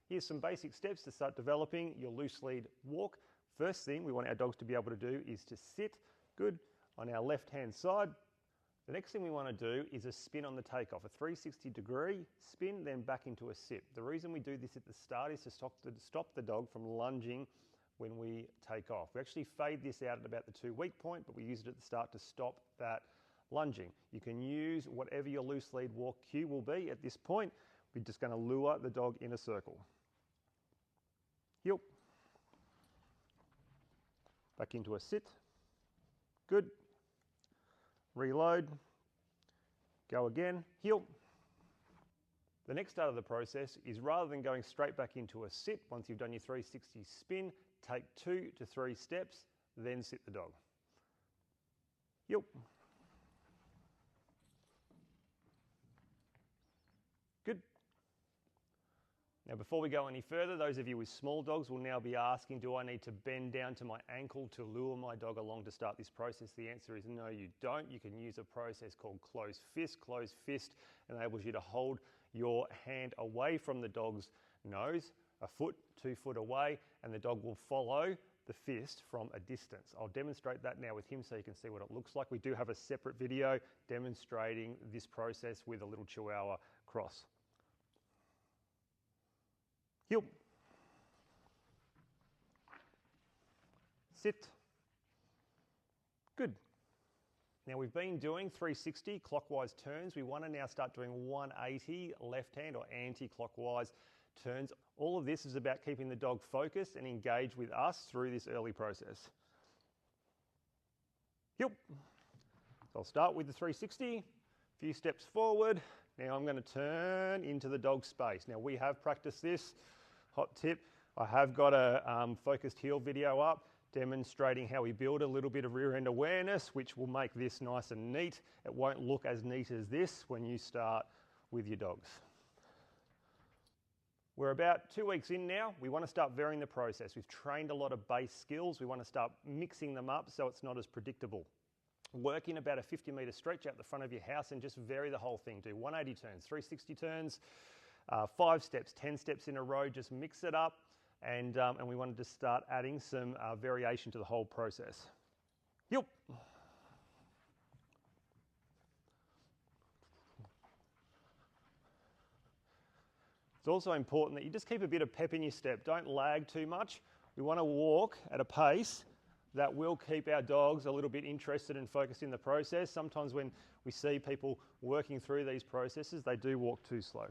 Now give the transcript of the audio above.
Here's some basic steps to start developing your loose lead walk. First thing we want our dogs to be able to do is to sit good on our left-hand side. The next thing we want to do is a spin on the takeoff, a 360-degree spin, then back into a sit. The reason we do this at the start is to stop the dog from lunging when we take off. We actually fade this out at about the 2-week point, but we use it at the start to stop that lunging. You can use whatever your loose lead walk cue will be at this point. We're just going to lure the dog in a circle. Heel. Back into a sit. Good. Reload. Go again. Heel. The next part of the process is, rather than going straight back into a sit, once you've done your 360 spin, take 2 to 3 steps, then sit the dog. Heel. Good. Now, before we go any further, those of you with small dogs will now be asking, do I need to bend down to my ankle to lure my dog along to start this process? The answer is no, you don't. You can use a process called closed fist. Closed fist enables you to hold your hand away from the dog's nose, a foot, 2 foot away, and the dog will follow the fist from a distance. I'll demonstrate that now with him so you can see what it looks like. We do have a separate video demonstrating this process with a little Chihuahua cross. Heel. Sit. Good. Now we've been doing 360 clockwise turns. We want to now start doing 180 left hand or anti-clockwise turns. All of this is about keeping the dog focused and engaged with us through this early process. Heel. So I'll start with the 360, a few steps forward. Now I'm going to turn into the dog space. Now we have practiced this. Hot tip, I have got a focused heel video up demonstrating how we build a little bit of rear end awareness, which will make this nice and neat. It won't look as neat as this when you start with your dogs. We're about 2 weeks in now. We want to start varying the process. We've trained a lot of base skills. We want to start mixing them up so it's not as predictable. Work in about a 50-meter stretch out the front of your house and just vary the whole thing. Do 180 turns, 360 turns, 5 steps, 10 steps in a row, just mix it up, and we wanted to start adding some variation to the whole process. Heel. It's also important that you just keep a bit of pep in your step. Don't lag too much. We want to walk at a pace that will keep our dogs a little bit interested and focused in the process. Sometimes when we see people working through these processes, they do walk too slow.